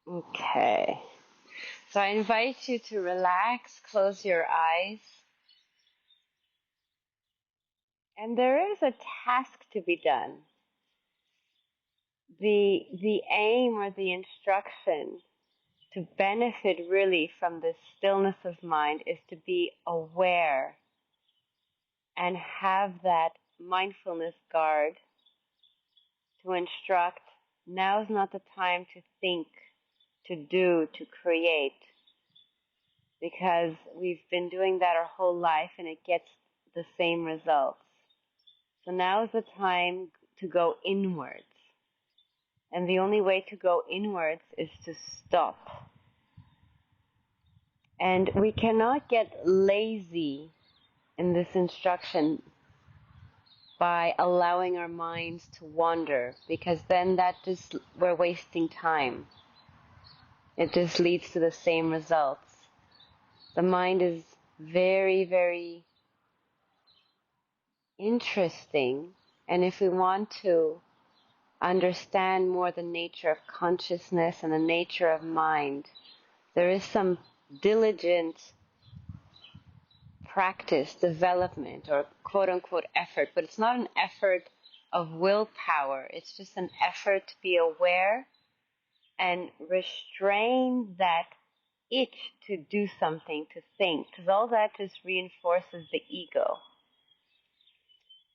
Okay. So I invite you to relax, close your eyes, and there is a task to be done. The aim or the instruction to benefit really from this stillness of mind is to be aware and have that mindfulness guard to instruct. Now's not the time to think, to do, to create, because we've been doing that our whole life and it gets the same results. So now is the time to go inwards. And the only way to go inwards is to stop. And we cannot get lazy in this instruction by allowing our minds to wander, because then we're wasting time. It just leads to the same results. The mind is very, very interesting, and if we want to understand more the nature of consciousness and the nature of mind, there is some diligent practice, development, or quote unquote effort, but it's not an effort of willpower. It's just an effort to be aware and restrain that itch to do something, to think, because all that just reinforces the ego.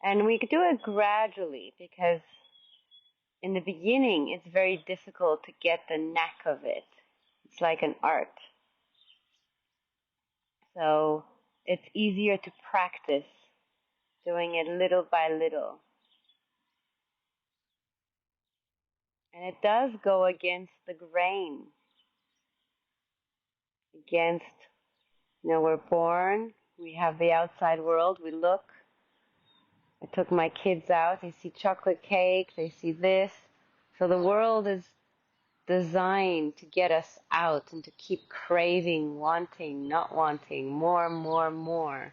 And we could do it gradually, because in the beginning it's very difficult to get the knack of it. It's like an art. So it's easier to practice doing it little by little. And it does go against the grain, against, we're born, we have the outside world, we look. I took my kids out, they see chocolate cake, they see this. So the world is designed to get us out and to keep craving, wanting, not wanting, more, more, more.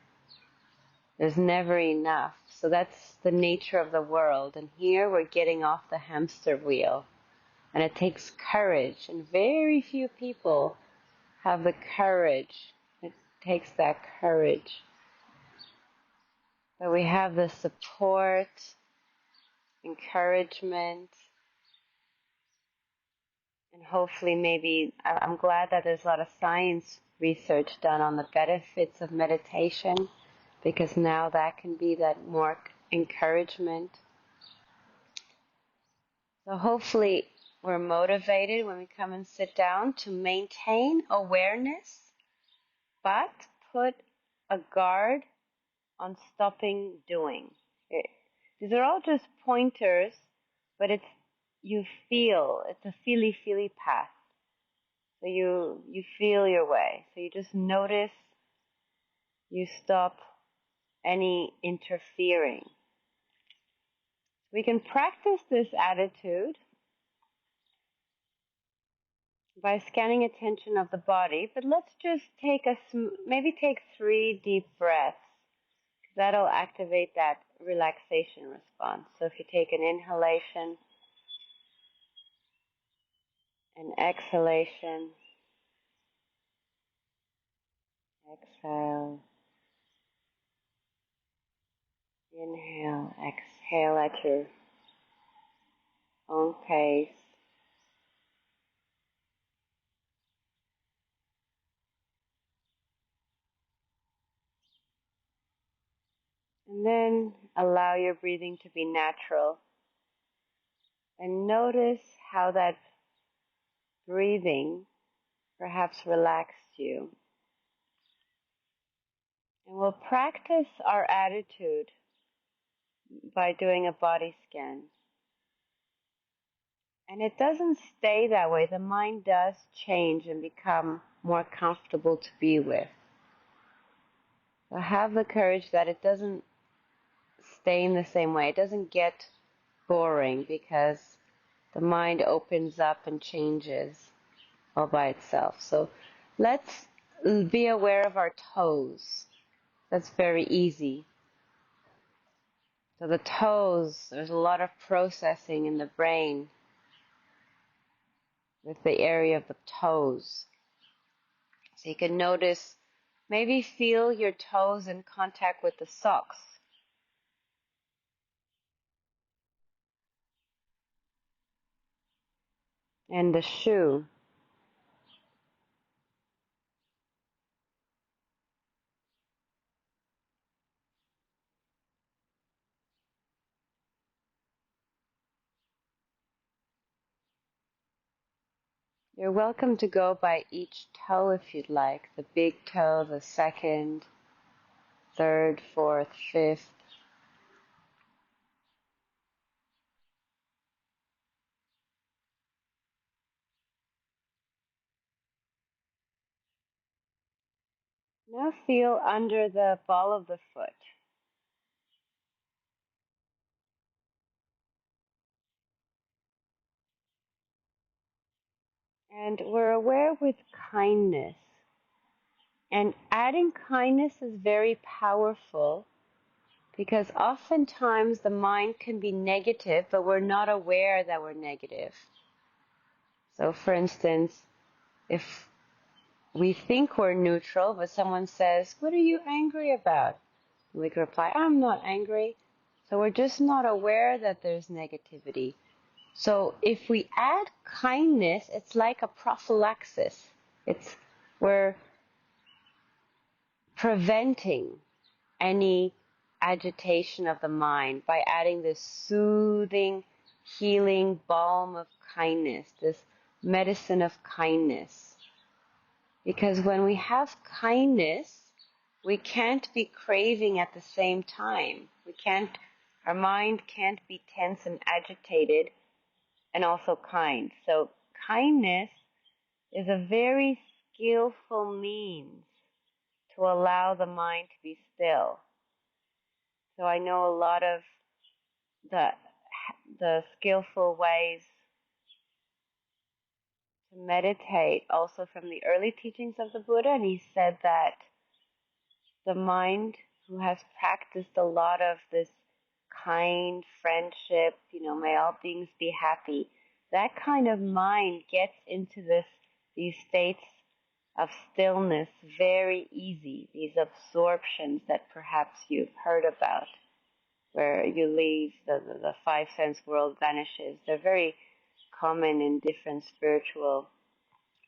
There's never enough. So that's the nature of the world. And here we're getting off the hamster wheel. And it takes courage. And very few people have the courage. It takes that courage. But we have the support, encouragement, and hopefully maybe, I'm glad that there's a lot of science research done on the benefits of meditation, because now that can be that more encouragement. So hopefully we're motivated when we come and sit down to maintain awareness, but put a guard on stopping doing. These are all just pointers, but it's a feely path. So you feel your way. So you just notice, you stop any interfering. We can practice this attitude by scanning attention of the body, but let's just maybe take 3 deep breaths. That'll activate that relaxation response. So if you take an inhalation, an exhalation, exhale, inhale, exhale at your own pace. And then allow your breathing to be natural. And notice how that breathing perhaps relaxed you. And we'll practice our attitude by doing a body scan. And it doesn't stay that way. The mind does change and become more comfortable to be with. So have the courage that it doesn't stay in the same way. It doesn't get boring, because the mind opens up and changes all by itself. So let's be aware of our toes. That's very easy. So the toes, there's a lot of processing in the brain. with the area of the toes. So you can notice, maybe feel your toes in contact with the socks. And the shoe. You're welcome to go by each toe if you'd like. The big toe, the second, third, fourth, fifth. Now feel under the ball of the foot. And we're aware with kindness. And adding kindness is very powerful because oftentimes the mind can be negative, but we're not aware that we're negative. So, for instance, if we think we're neutral, but someone says, "What are you angry about?" We can reply, "I'm not angry." So we're just not aware that there's negativity. So if we add kindness, it's like a prophylaxis. We're preventing any agitation of the mind by adding this soothing, healing balm of kindness, this medicine of kindness. Because when we have kindness, we can't be craving at the same time. Our mind can't be tense and agitated and also kind. So kindness is a very skillful means to allow the mind to be still. So I know a lot of the skillful ways to meditate also from the early teachings of the Buddha, and he said that the mind who has practiced a lot of this kind friendship, may all beings be happy, that kind of mind gets into these states of stillness very easy, these absorptions that perhaps you've heard about, where you leave, the five sense world vanishes. They're very common in different spiritual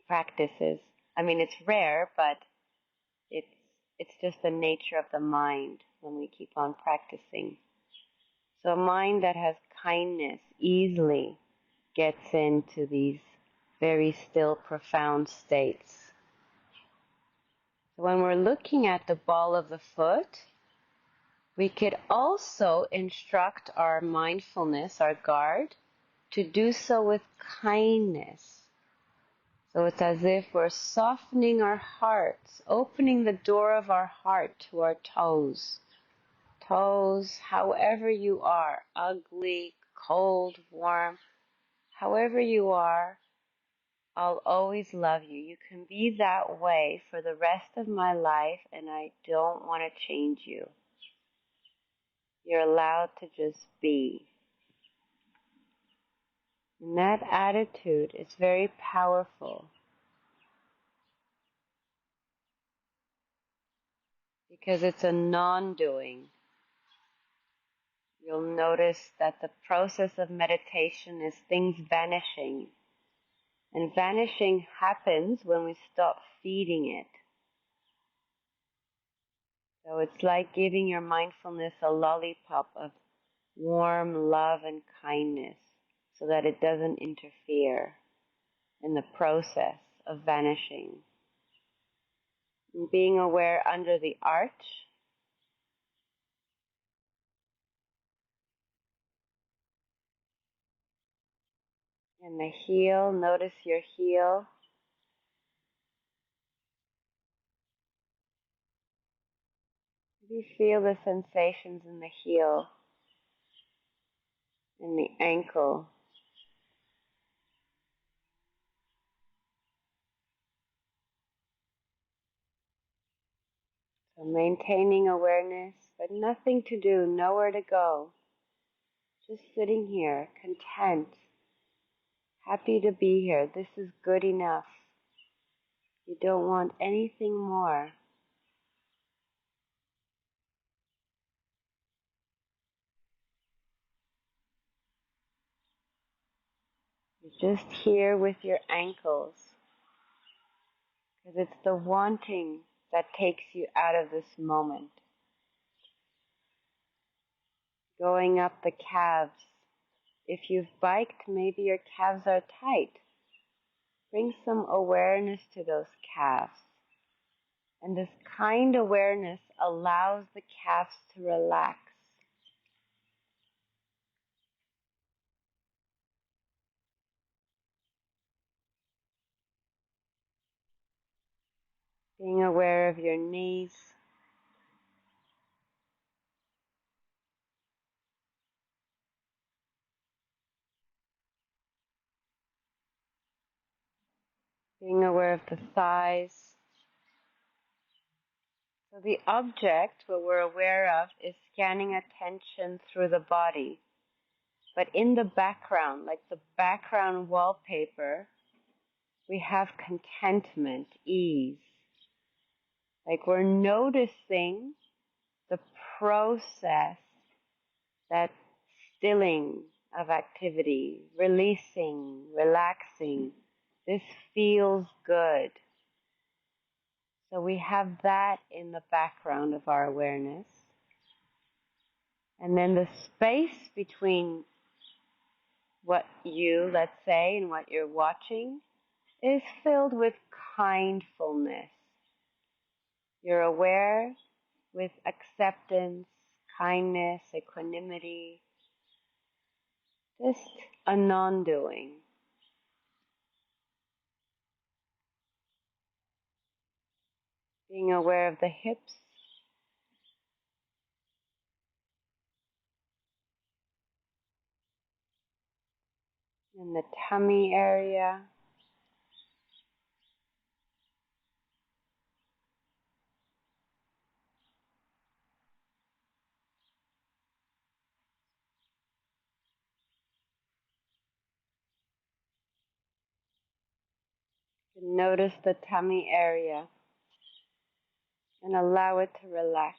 practices. I mean, it's rare, but it's it's just the nature of the mind when we keep on practicing. So a mind that has kindness easily gets into these very still, profound states. So when we're looking at the ball of the foot, we could also instruct our mindfulness, our guard, to do so with kindness. So it's as if we're softening our hearts, opening the door of our heart to our toes. Toes, however you are, ugly, cold, warm, however you are, I'll always love you. You can be that way for the rest of my life, and I don't want to change you. You're allowed to just be. And that attitude is very powerful because it's a non-doing. You'll notice that the process of meditation is things vanishing. And vanishing happens when we stop feeding it. So it's like giving your mindfulness a lollipop of warm love and kindness so that it doesn't interfere in the process of vanishing. And being aware under the arch, and the heel, notice your heel. You feel the sensations in the heel, in the ankle. So maintaining awareness, but nothing to do, nowhere to go. Just sitting here, content, Happy to be here. This is good enough. You don't want anything more. You're just here with your ankles, because it's the wanting that takes you out of this moment. Going up the calves. If you've biked, maybe your calves are tight. Bring some awareness to those calves. And this kind awareness allows the calves to relax. Being aware of your knees. Being aware of the thighs. So the object, what we're aware of, is scanning attention through the body. But in the background, like the background wallpaper, we have contentment, ease. Like we're noticing the process, that stilling of activity, releasing, relaxing. This feels good. So we have that in the background of our awareness. And then the space between what you, let's say, and what you're watching is filled with kindfulness. You're aware with acceptance, kindness, equanimity, just a non-doing. Being aware of the hips, and the tummy area. Notice the tummy area and allow it to relax.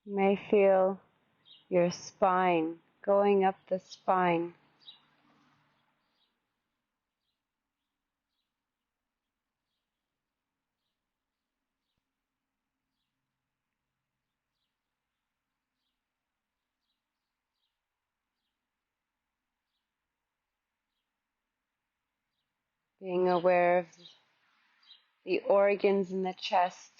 You may feel your spine going up the spine. Being aware of the organs in the chest.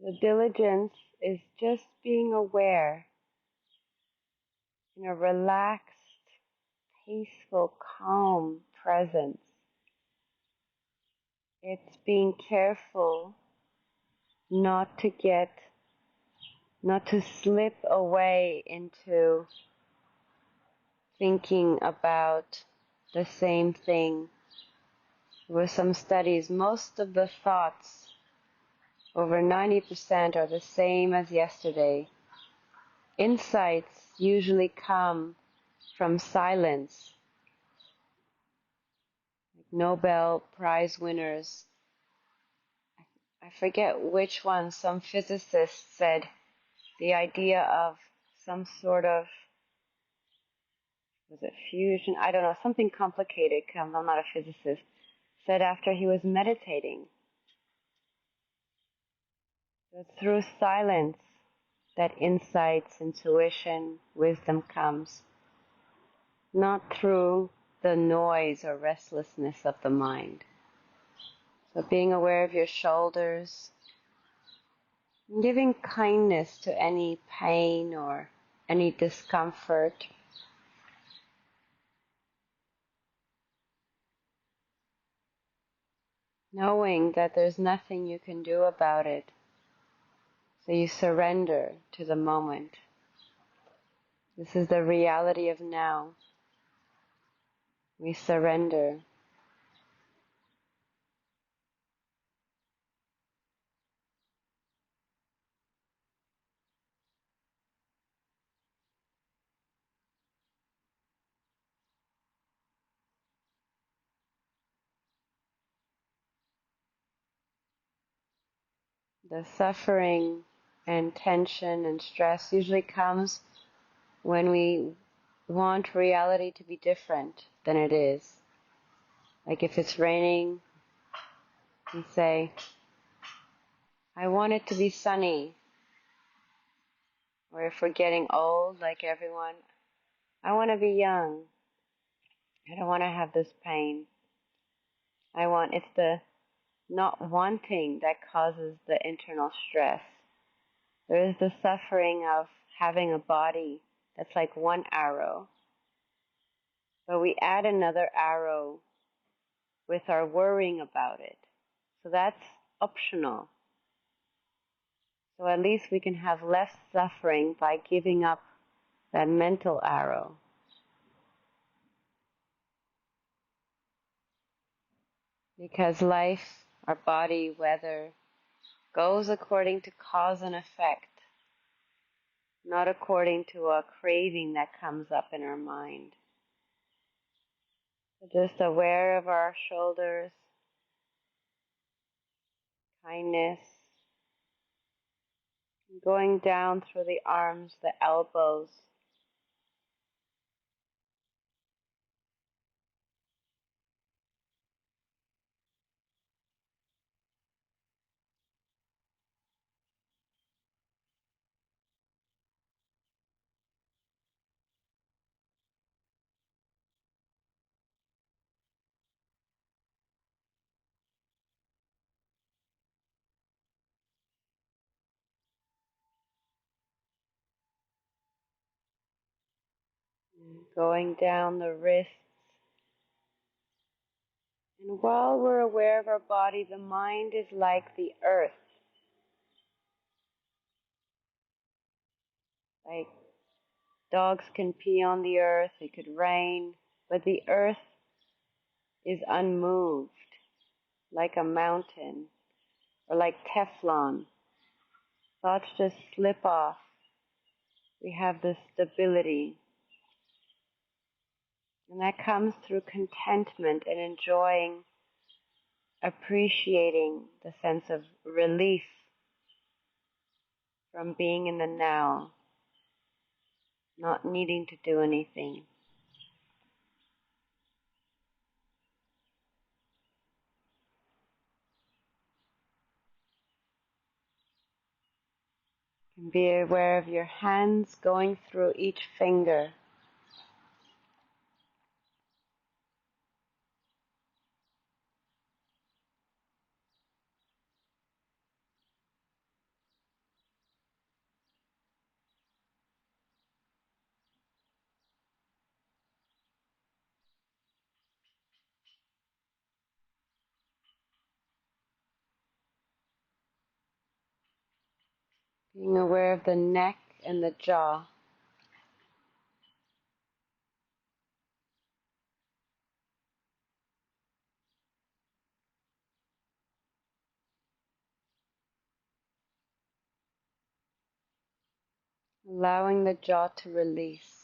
The diligence is just being aware in a relaxed, peaceful, calm presence. It's being careful not to slip away into thinking about the same thing. There were some studies, most of the thoughts, over 90%, are the same as yesterday. Insights usually come from silence. Nobel Prize winners, I forget which one, some physicist said the idea of some sort of, was it fusion? I don't know, something complicated, because I'm not a physicist, said after he was meditating. It's through silence that insights, intuition, wisdom comes, not through the noise or restlessness of the mind. So being aware of your shoulders, giving kindness to any pain or any discomfort. Knowing that there's nothing you can do about it. So you surrender to the moment. This is the reality of now. We surrender. The suffering and tension and stress usually comes when we want reality to be different than it is. Like if it's raining, we say, I want it to be sunny. Or if we're getting old, like everyone, I want to be young. I don't want to have this pain. It's the not wanting that causes the internal stress. There is the suffering of having a body that's like one arrow, but we add another arrow with our worrying about it. So that's optional. So at least we can have less suffering by giving up that mental arrow. Because life, our body, weather, goes according to cause and effect, not according to a craving that comes up in our mind. So just aware of our shoulders, kindness, going down through the arms, the elbows, going down the wrists. And while we're aware of our body, the mind is like the earth. Like dogs can pee on the earth, it could rain, but the earth is unmoved, like a mountain, or like Teflon. Thoughts just slip off. We have this stability. And that comes through contentment and enjoying, appreciating the sense of relief from being in the now, not needing to do anything. Be aware of your hands going through each finger. Being aware of the neck and the jaw. Allowing the jaw to release.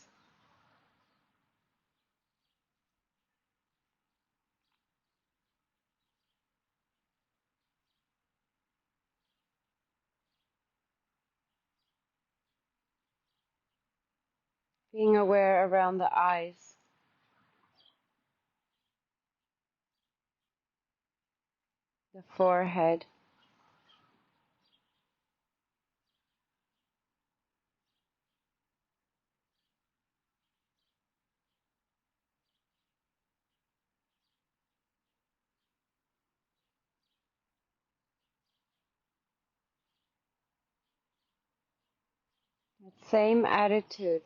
Being aware around the eyes. The forehead. That same attitude.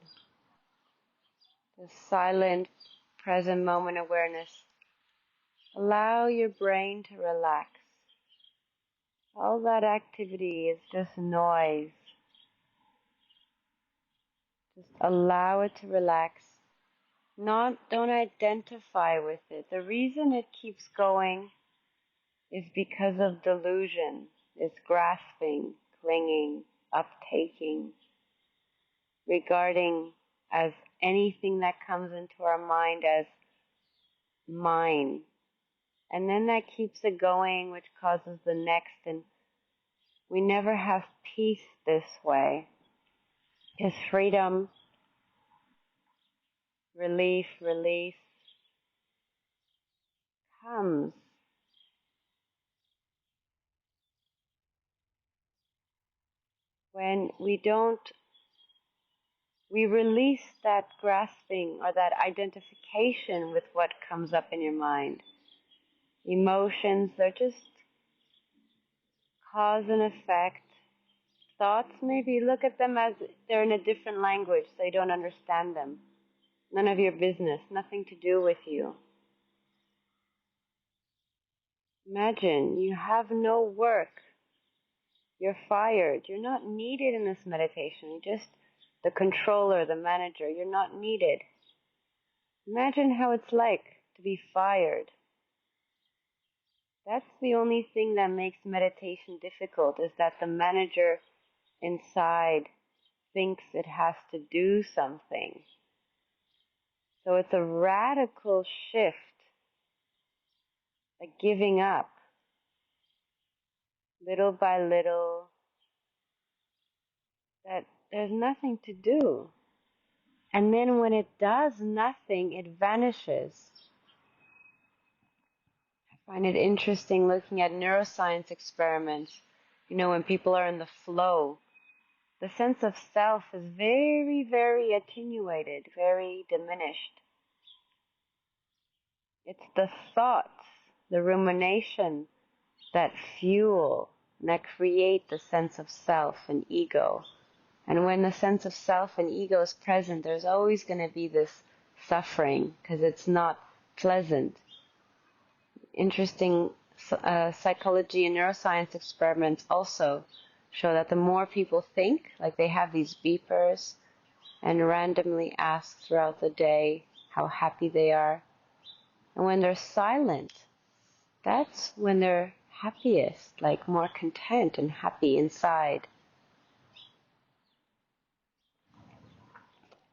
The silent, present moment awareness. Allow your brain to relax. All that activity is just noise. Just allow it to relax. Don't identify with it. The reason it keeps going is because of delusion. It's grasping, clinging, uptaking, regarding as anything that comes into our mind as mine. And then that keeps it going, which causes the next, and we never have peace this way. Because freedom, relief, release comes when we release that grasping or that identification with what comes up in your mind. Emotions, they're just cause and effect. Thoughts, maybe look at them as they're in a different language, so you don't understand them. None of your business, nothing to do with you. Imagine you have no work. You're fired. You're not needed in this meditation. You're just the controller, the manager. You're not needed. Imagine how it's like to be fired. That's the only thing that makes meditation difficult, is that the manager inside thinks it has to do something. So it's a radical shift, like giving up, little by little, that there's nothing to do. And then when it does nothing, it vanishes. I find it interesting looking at neuroscience experiments. When people are in the flow, the sense of self is very, very attenuated, very diminished. It's the thoughts, the rumination that fuel, that create the sense of self and ego. And when the sense of self and ego is present, there's always going to be this suffering because it's not pleasant. Interesting psychology and neuroscience experiments also show that the more people think, like they have these beepers and randomly ask throughout the day how happy they are. And when they're silent, that's when they're happiest, like more content and happy inside.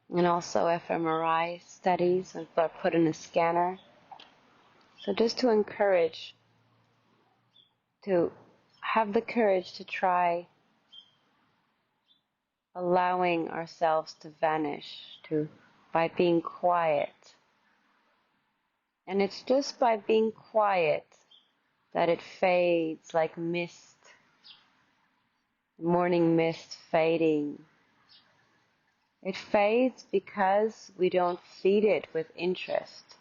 And also fMRI studies are put in a scanner. So just to encourage, to have the courage to try allowing ourselves to vanish by being quiet. And it's just by being quiet that it fades like mist, morning mist fading. It fades because we don't feed it with interest.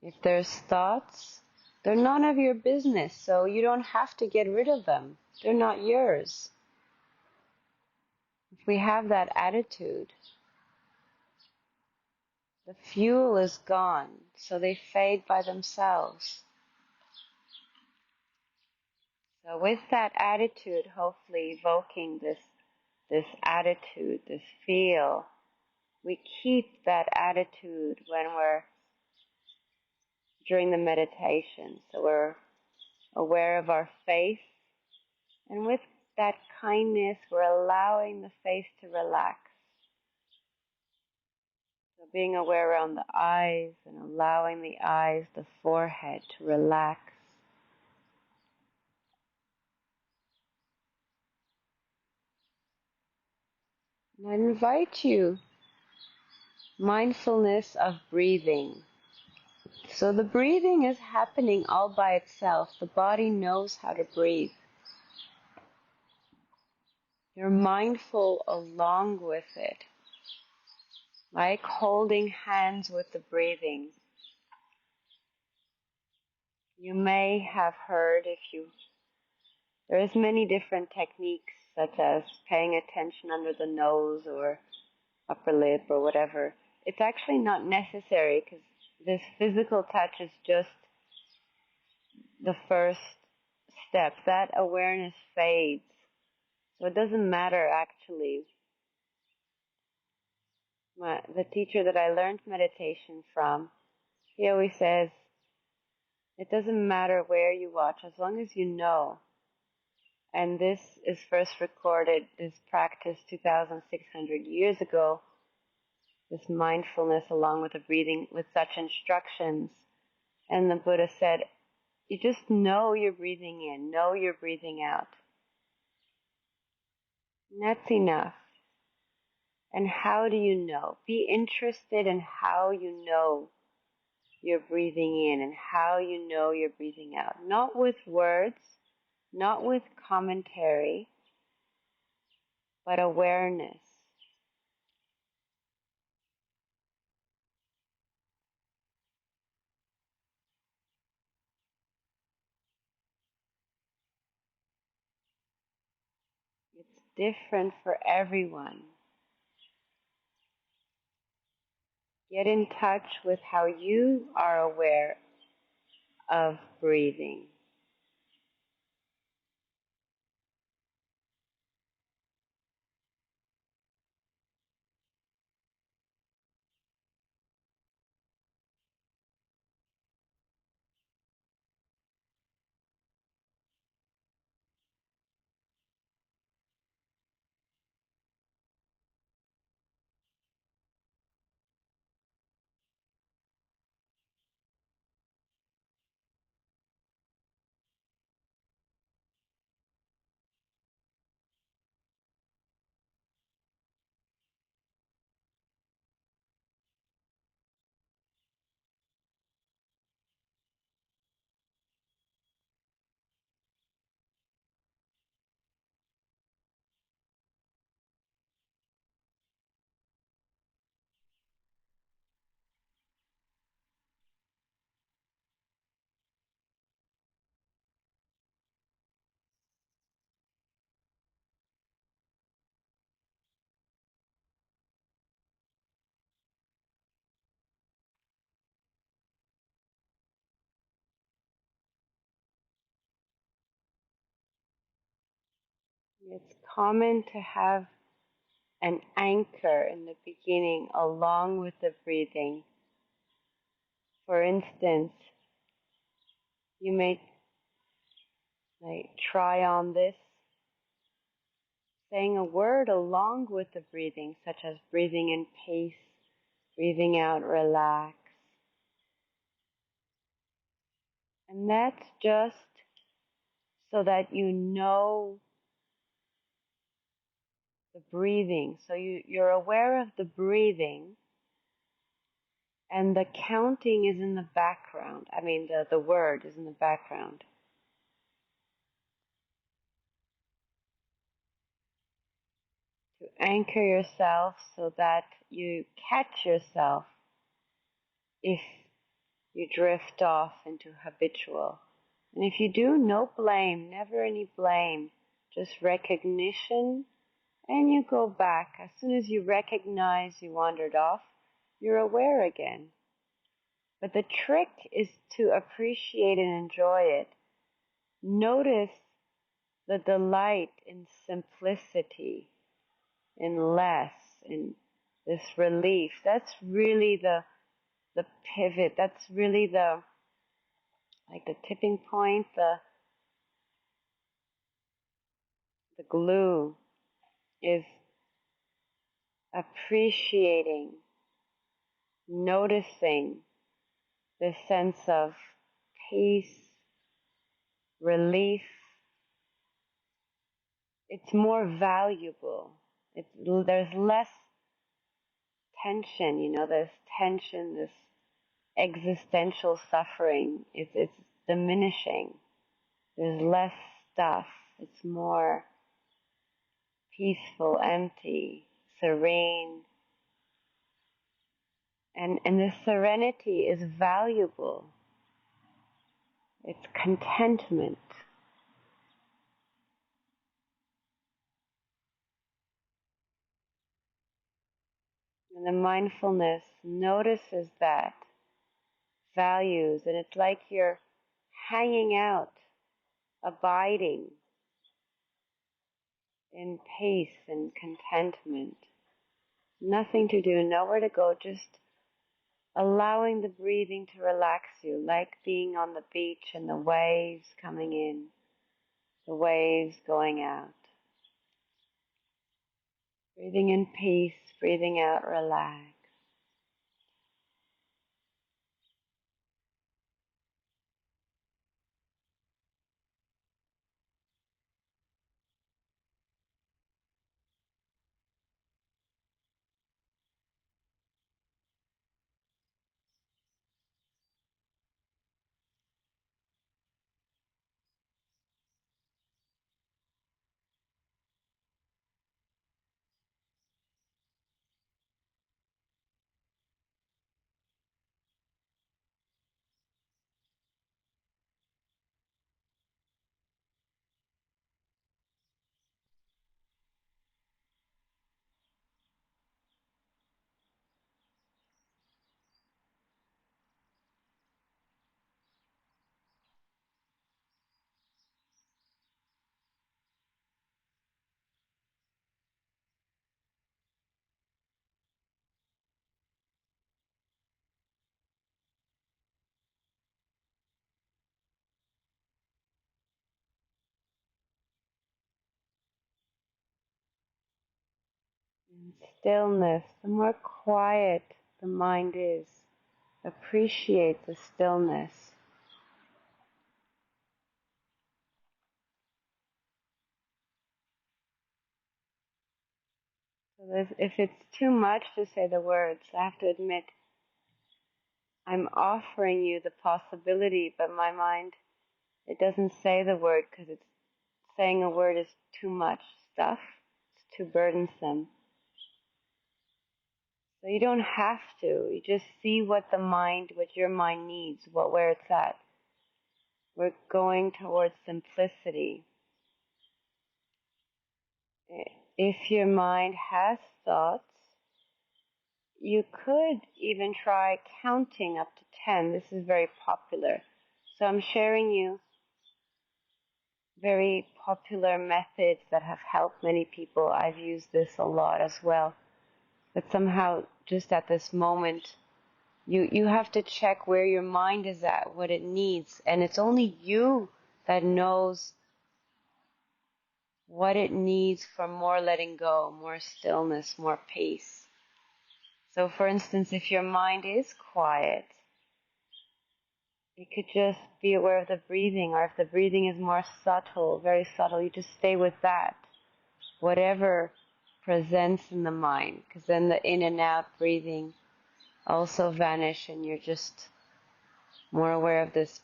If there's thoughts, they're none of your business, so you don't have to get rid of them. They're not yours. If we have that attitude, the fuel is gone, so they fade by themselves. So with that attitude, hopefully evoking this attitude, this feel, we keep that attitude when we're during the meditation. So we're aware of our face, and with that kindness, we're allowing the face to relax. So being aware around the eyes and allowing the eyes, the forehead to relax. And I invite you, mindfulness of breathing. So the breathing is happening all by itself. The body knows how to breathe. You're mindful along with it, like holding hands with the breathing. You may have heard, there's many different techniques, such as paying attention under the nose or upper lip or whatever. It's actually not necessary, because this physical touch is just the first step, that awareness fades. So it doesn't matter actually. The teacher that I learned meditation from, he always says, it doesn't matter where you watch as long as you know. And this is first recorded, this practice 2,600 years ago, this mindfulness along with the breathing with such instructions. And the Buddha said, you just know you're breathing in, know you're breathing out. And that's enough. And how do you know? Be interested in how you know you're breathing in and how you know you're breathing out. Not with words, not with commentary, but awareness. It's different for everyone. Get in touch with how you are aware of breathing. It's common to have an anchor in the beginning along with the breathing. For instance, you may try on this, saying a word along with the breathing, such as breathing in peace, breathing out relax. And that's just so that you know the breathing. So you're aware of the breathing, and the counting is in the background. I mean, the word is in the background. To anchor yourself so that you catch yourself if you drift off into habitual. And if you do, no blame, never any blame, just recognition, and you go back. As soon as you recognize you wandered off, you're aware again. But the trick is to appreciate and enjoy it. Notice the delight in simplicity, in less, in this relief. That's really the pivot. That's really the tipping point, the glue is appreciating, noticing this sense of peace, relief. It's more valuable. There's less tension, there's tension, this existential suffering. It's diminishing. There's less stuff. It's more peaceful, empty, serene. And this serenity is valuable. It's contentment. And the mindfulness notices that, values, and it's like you're hanging out abiding in peace and contentment. Nothing to do, nowhere to go, just allowing the breathing to relax you, like being on the beach and the waves coming in, the waves going out. Breathing in peace, breathing out relax. In stillness, the more quiet the mind is, appreciate the stillness. So if it's too much to say the words, I have to admit, I'm offering you the possibility, but my mind, it doesn't say the word because it's saying a word is too much stuff. It's too burdensome. So you don't have to. You just see what your mind needs, where it's at. We're going towards simplicity. If your mind has thoughts, you could even try counting up to 10. This is very popular. So I'm sharing you very popular methods that have helped many people. I've used this a lot as well. But somehow, just at this moment, you have to check where your mind is at, what it needs. And it's only you that knows what it needs for more letting go, more stillness, more peace. So for instance, if your mind is quiet, you could just be aware of the breathing, or if the breathing is more subtle, very subtle, you just stay with that, whatever presents in the mind, because then the in and out breathing also vanish and you're just more aware of this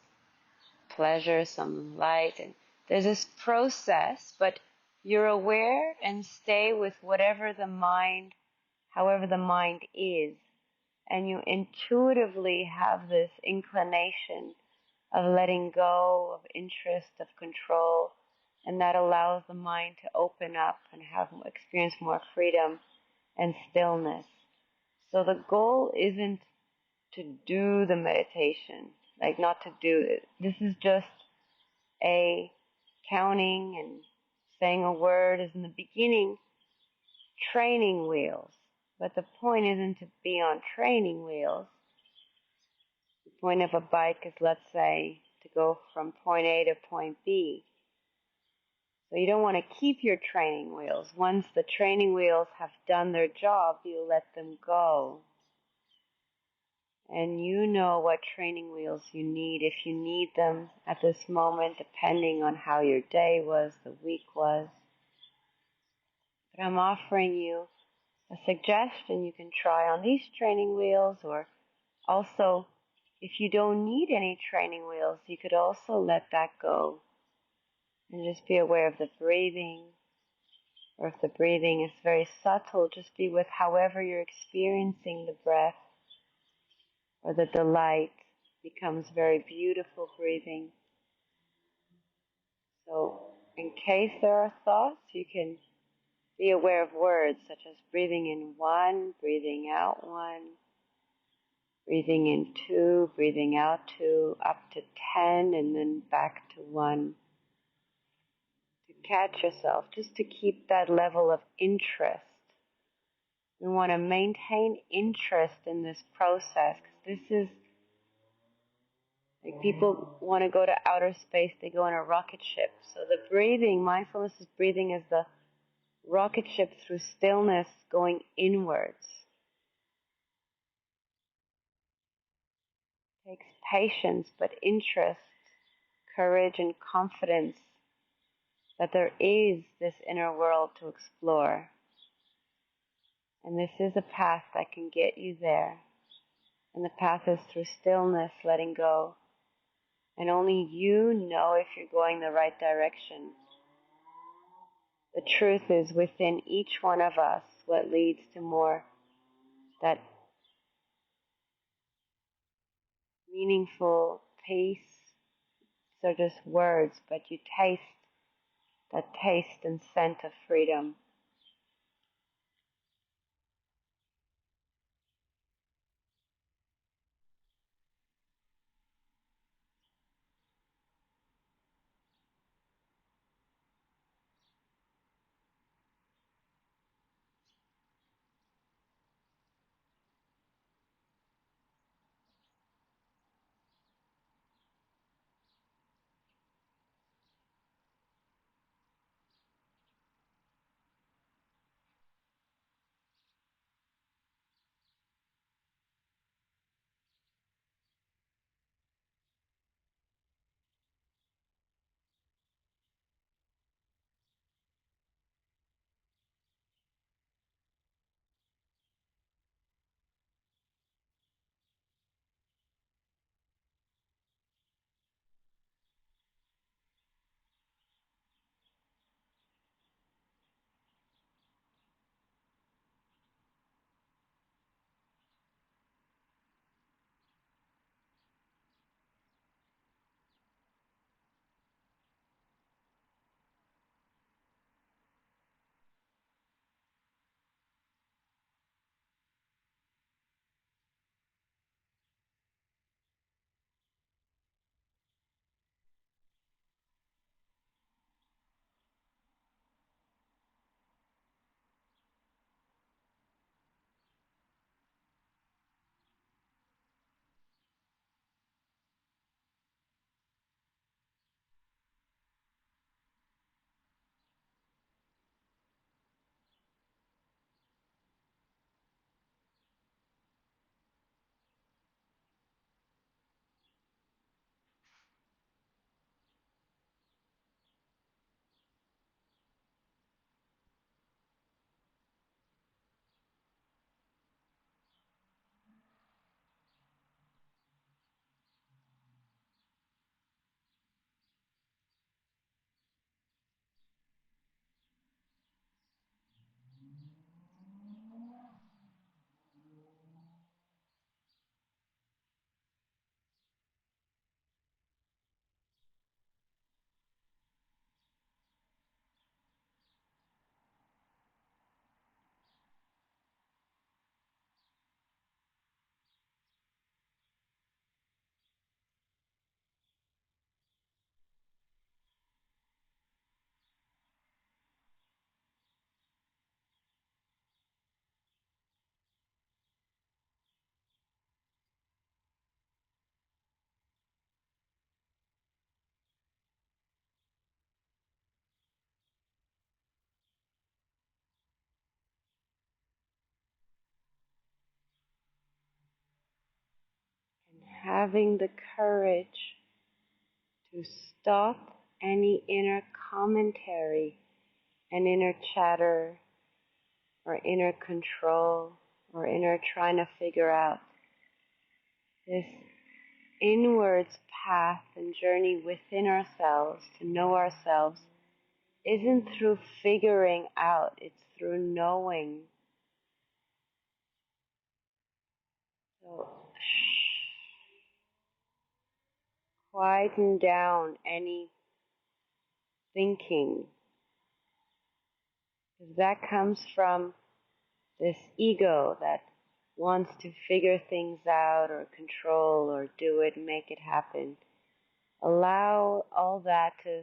pleasure, some light, and there's this process, but you're aware and stay with whatever the mind, however the mind is, and you intuitively have this inclination of letting go, of interest, of control, and that allows the mind to open up and experience more freedom and stillness. So the goal isn't to do the meditation, like not to do it. This is just a counting and saying a word is in the beginning training wheels. But the point isn't to be on training wheels. The point of a bike is, let's say, to go from point A to point B. So you don't want to keep your training wheels. Once the training wheels have done their job, you let them go. And you know what training wheels you need, if you need them at this moment, depending on how your day was, the week was. But I'm offering you a suggestion you can try on these training wheels, or also, if you don't need any training wheels, you could also let that go and just be aware of the breathing, or if the breathing is very subtle, just be with however you're experiencing the breath, or the delight becomes very beautiful breathing. So in case there are thoughts, you can be aware of words such as breathing in 1, breathing out 1, breathing in 2, breathing out 2, up to 10, and then back to 1. catch yourself, just to keep that level of interest. We want to maintain interest in this process, because this is like people want to go to outer space, they go in a rocket ship. So the breathing, mindfulness is breathing as the rocket ship through stillness going inwards. It takes patience, but interest, courage, and confidence that there is this inner world to explore. And this is a path that can get you there. And the path is through stillness, letting go. And only you know if you're going the right direction. The truth is within each one of us what leads to more that meaningful peace. These are just words, but you taste that taste and scent of freedom. And having the courage to stop any inner commentary and inner chatter or inner control or inner trying to figure out. This inwards path and journey within ourselves to know ourselves isn't through figuring out, it's through knowing. So quieten down any thinking, because that comes from this ego that wants to figure things out or control or do it, make it happen. Allow all that to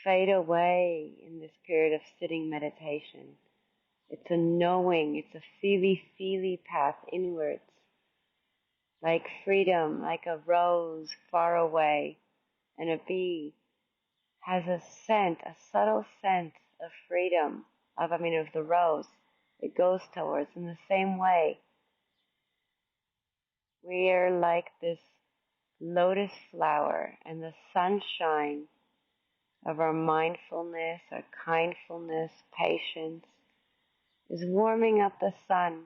fade away in this period of sitting meditation. It's a knowing, it's a feely path inwards, like freedom, like a rose far away, and a bee has a scent, a subtle scent of freedom, of the rose it goes towards. In the same way, we are like this lotus flower, and the sunshine of our mindfulness, our kindfulness, patience is warming up the sun.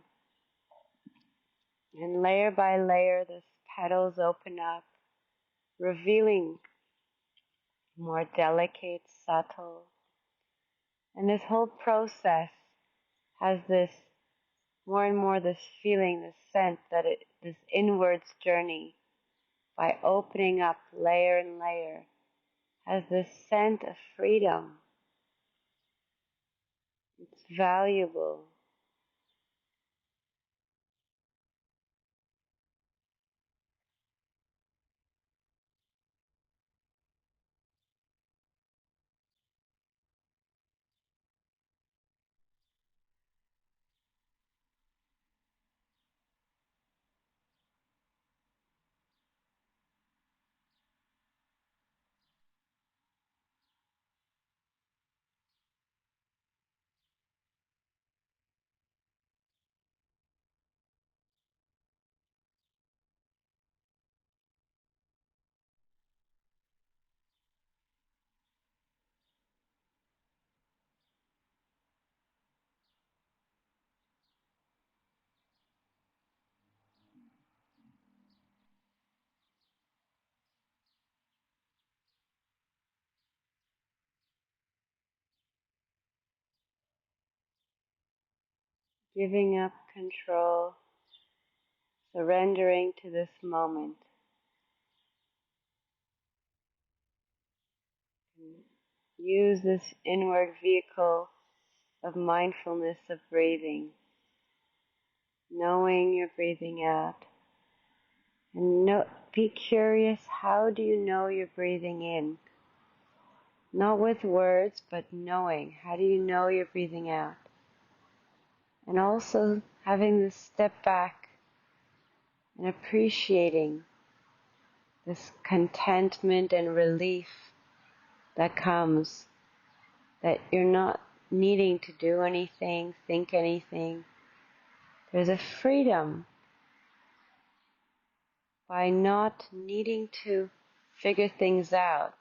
And layer by layer, the petals open up, revealing more delicate, subtle. And this whole process has this more and more this feeling, this sense that this inwards journey, by opening up layer and layer, has this scent of freedom. It's valuable. Giving up control, surrendering to this moment. Use this inward vehicle of mindfulness of breathing, knowing you're breathing out. And be curious, how do you know you're breathing in? Not with words, but knowing. How do you know you're breathing out? And also having this step back and appreciating this contentment and relief that comes, that you're not needing to do anything, think anything. There's a freedom by not needing to figure things out.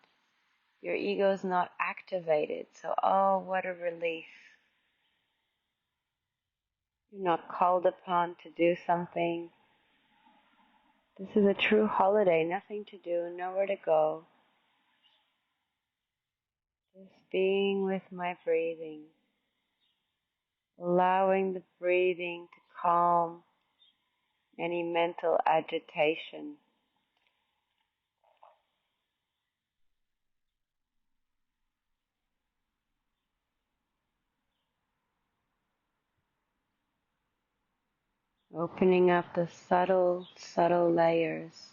Your ego is not activated, so oh, what a relief. You're not called upon to do something. This is a true holiday, nothing to do, nowhere to go. Just being with my breathing, allowing the breathing to calm any mental agitation. Opening up the subtle, subtle layers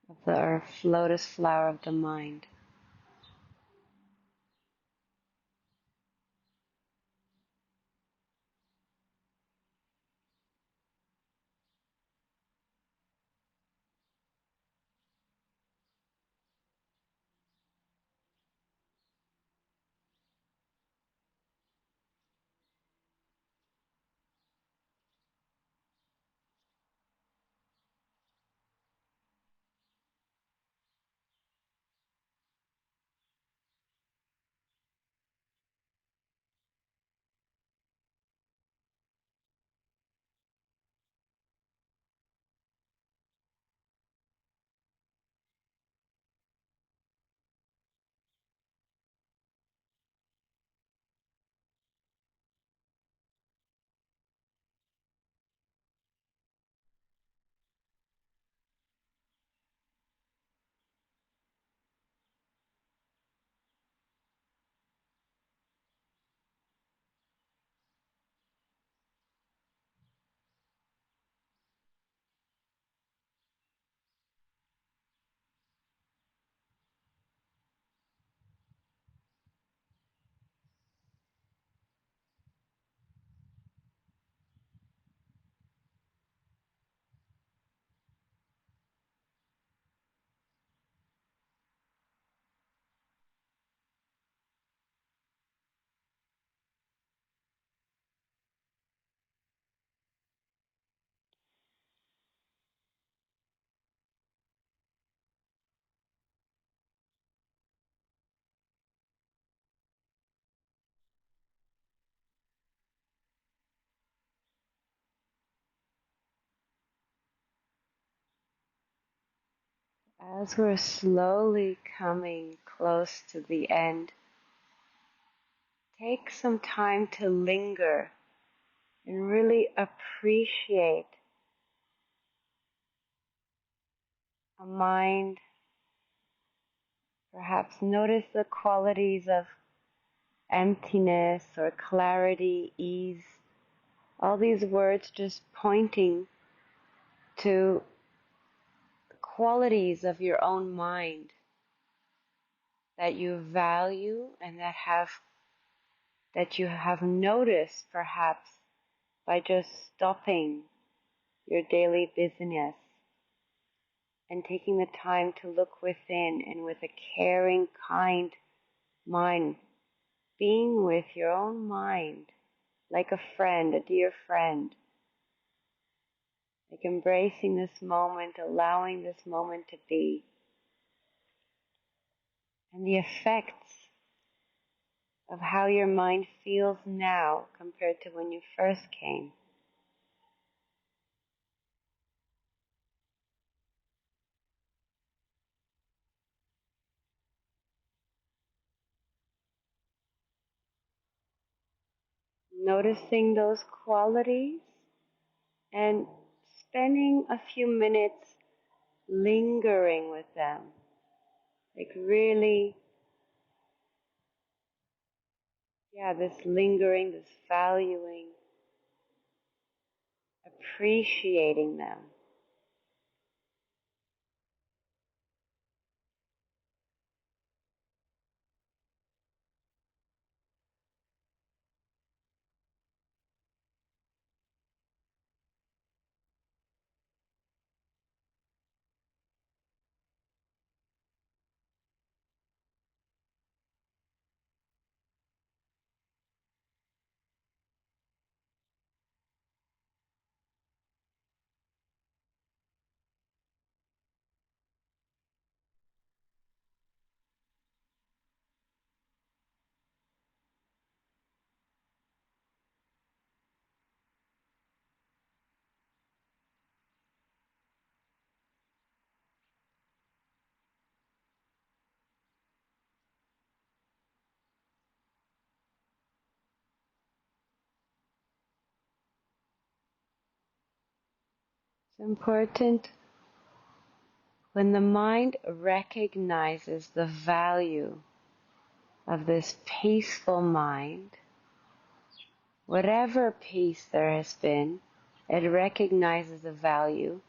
of the lotus flower of the mind. As we're slowly coming close to the end, take some time to linger and really appreciate a mind. Perhaps notice the qualities of emptiness or clarity, ease, all these words just pointing to the qualities of your own mind that you value and that you have noticed perhaps by just stopping your daily busyness and taking the time to look within and with a caring, kind mind, being with your own mind like a friend, a dear friend, like embracing this moment, allowing this moment to be, and the effects of how your mind feels now compared to when you first came. Noticing those qualities and spending a few minutes lingering with them, like really, this lingering, this valuing, appreciating them. It's important when the mind recognizes the value of this peaceful mind, whatever peace there has been, it recognizes the value,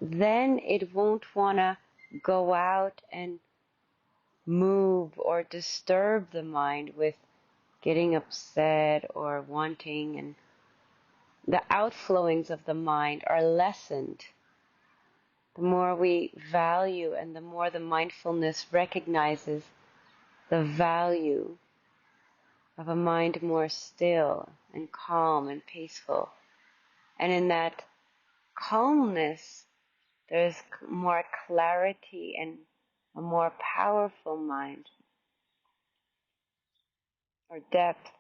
then it won't want to go out and move or disturb the mind with getting upset or wanting, and the outflowings of the mind are lessened. The more we value and the more the mindfulness recognizes the value of a mind more still and calm and peaceful. And in that calmness, there's more clarity and a more powerful mind or depth.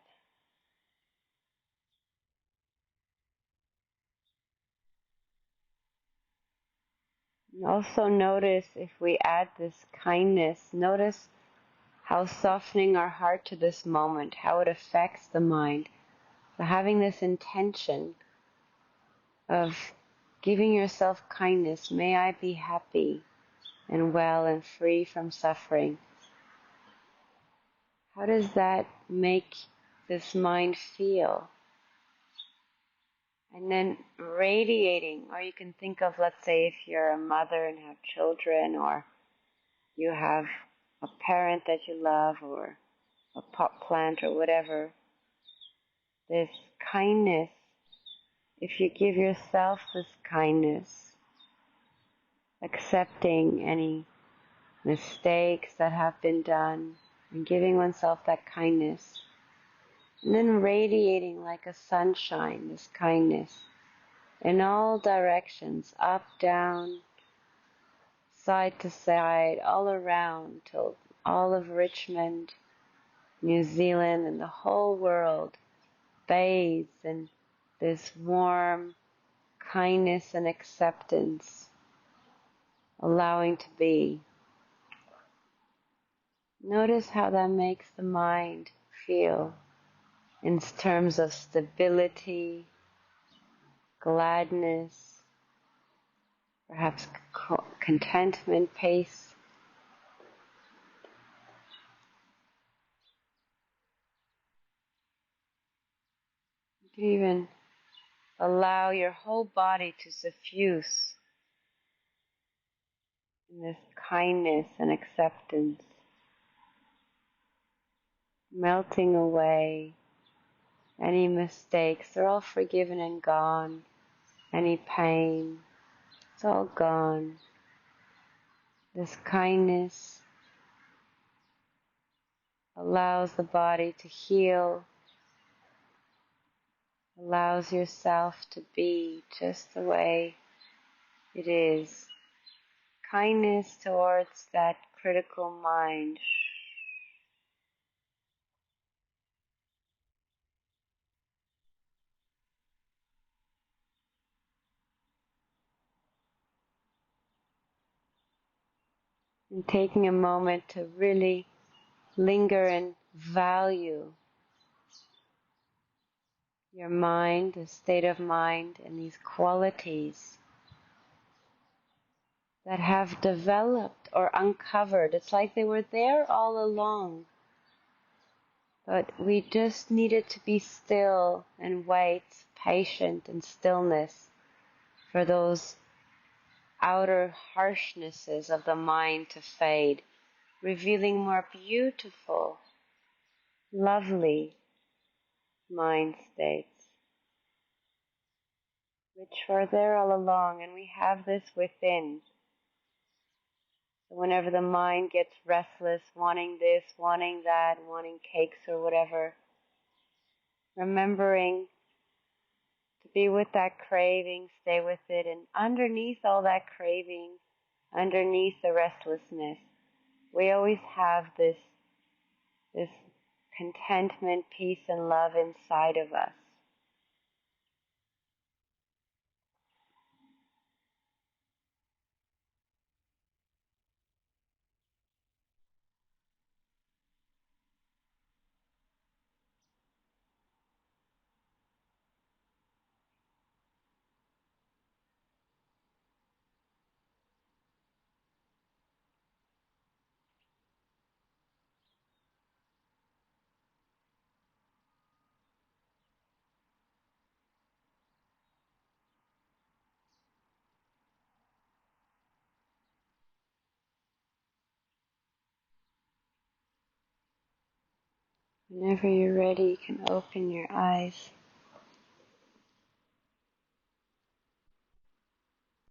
And also notice if we add this kindness, notice how softening our heart to this moment, how it affects the mind. So having this intention of giving yourself kindness, may I be happy and well and free from suffering. How does that make this mind feel? And then radiating, or you can think of, let's say, if you're a mother and have children, or you have a parent that you love, or a pot plant, or whatever, this kindness, if you give yourself this kindness, accepting any mistakes that have been done, and giving oneself that kindness, and then radiating like a sunshine, this kindness, in all directions, up, down, side to side, all around, till all of Richmond, New Zealand, and the whole world bathes in this warm kindness and acceptance allowing to be. Notice how that makes the mind feel in terms of stability, gladness, perhaps contentment, peace. You can even allow your whole body to suffuse in this kindness and acceptance, melting away any mistakes. They're all forgiven and gone. Any pain, it's all gone. This kindness allows the body to heal, allows yourself to be just the way it is. Kindness towards that critical mind. And taking a moment to really linger and value your mind, the state of mind, and these qualities that have developed or uncovered. It's like they were there all along, but we just needed to be still and wait, patient and stillness for those outer harshnesses of the mind to fade, revealing more beautiful, lovely mind states, which were there all along, and we have this within. So whenever the mind gets restless, wanting this, wanting that, wanting cakes or whatever, remembering to be with that craving, stay with it, and underneath all that craving, underneath the restlessness, we always have this contentment, peace, and love inside of us. Whenever you're ready, you can open your eyes.